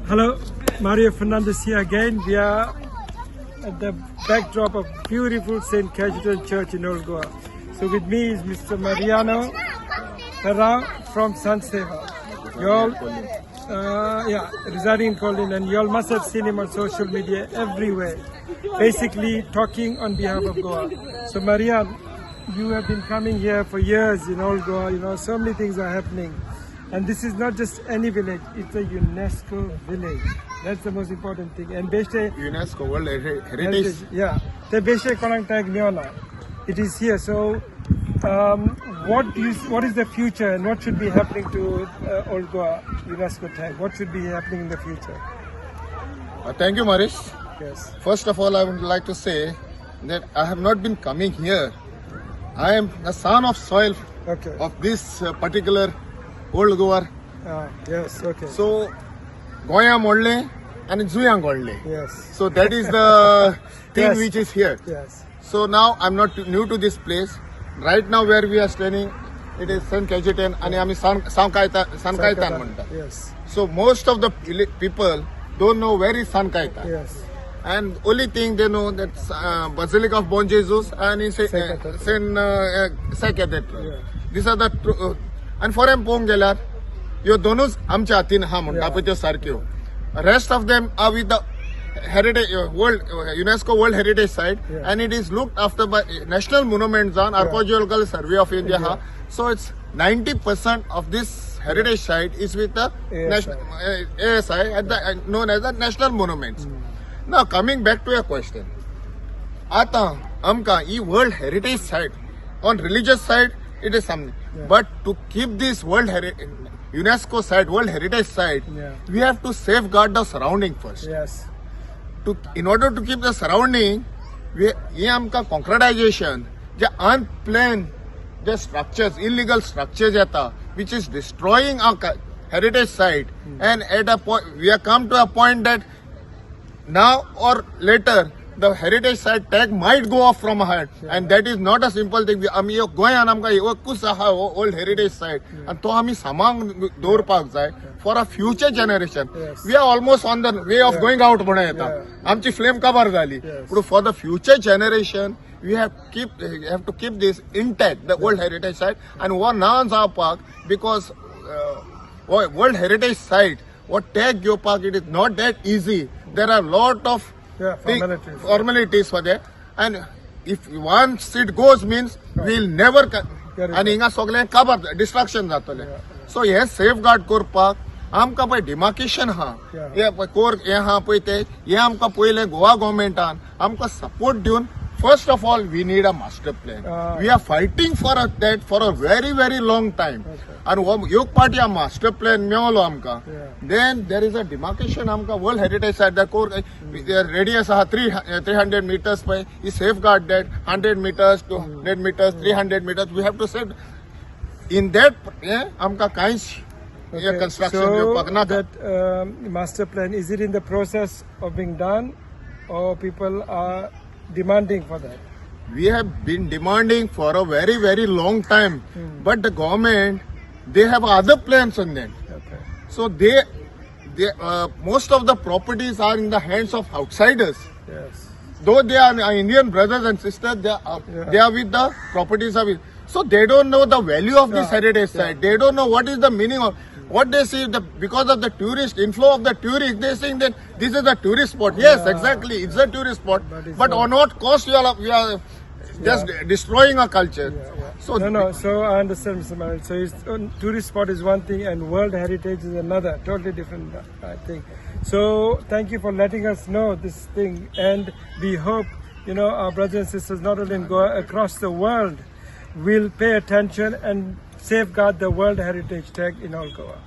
Hello, Mario Fernandez here again. We are at the backdrop of beautiful St. Cajetan Church in Old Goa. So with me is Mr. Mariano Ferrao from San Seva. You all, residing in Colin, and you all must have seen him on social media everywhere, basically talking on behalf of Goa. So Mariano, you have been coming here for years in Old Goa. You know, so many things are happening. And this is not just any village, it's a UNESCO village. That's the most important thing. And Beshe UNESCO World Heritage. yeah. The Beshe Konang Tag Myola. It is here. So what is the future and what should be happening to Old Goa UNESCO tag? What should be happening in the future? Thank you, Marish. Yes. First of all, I would like to say that I have not been coming here. I am the son of soil of this particular Old Goa. Yes, okay. So, Goya Modle and Zuyang Modle. Yes. So that is the thing Yes. which is here. Yes. So now I'm not new to this place. Right now where we are standing, it is St. Cajetan and I am Sankaitan Manta. Yes. So most of the people don't know where is Sankaitan. Yes. And only thing they know that Basilica of Bon Jesus and in St. Cathedral. Yeah. These are the and for them pong gelar, yo donos amcha hatin ha munta apityo sarkyo. Rest of them are with the heritage world UNESCO World Heritage Site, and it is looked after by National Monuments and Archaeological Survey of India. So it's 90% of this heritage site is with the ASI at the known as the National Monuments. Now coming back to your question, आता amka e World Heritage Site on religious side it is something, but to keep this UNESCO site, World Heritage Site, we have to safeguard the surrounding first. Yes. In order to keep the surrounding, ये आमका concretization, J unplanned the structures, illegal structures येता, which is destroying our heritage site, and at a point we have come to a point that now or later the heritage site tag might go off from our head, and that is not a simple thing. आम्ही गोंयान आमका एकूच आहा old heritage site, and तो आम्ही सामांग दवरपाक जाय for a future generation. We are almost on the way of going out म्हणा येता. आमची flame cover झाली. But for the future generation, we have to keep this intact, the old heritage site, and one now our park, because World Heritage Site, what tag your park, it is not that easy. There are lot of formalities for that, and if once it goes means we'll never and inga sogle cover destruction जातले. So yes, safeguard करपाक आमका पय demarcation हा ये core ये हा पय ते ये आमका पयले गोवा गव्हर्नमेंटान आमका सपोर्ट दिवन. First of all, we need a master plan. We are fighting for that for a very, very long time. And yok party a master plan meolo amka. Then there is a demarcation amka World Heritage Site. The core radius 300 meters by is safeguard that 100 meters to 100 meters, 300 meters. We have to set in that amka kinds construction. So that master plan, is it in the process of being done, or people are demanding for that? We have been demanding for a very, very long time, but the government, they have other plans on that. Okay. So they most of the properties are in the hands of outsiders. Yes. Though they are Indian brothers and sisters, they are with the properties of it. So they don't know the value of this heritage site. They don't know what is the meaning of what they see. Because of the tourist inflow of the tourists, they saying that this is a tourist spot. Yes, exactly, it's a tourist spot. But on what cost we are just destroying our culture. So So I understand, Mr. Maran. So tourist spot is one thing, and World Heritage is another, totally different thing. So thank you for letting us know this thing, and we hope our brothers and sisters, not only in Goa, across the world, will pay attention and safeguard the World Heritage tag in all Goa.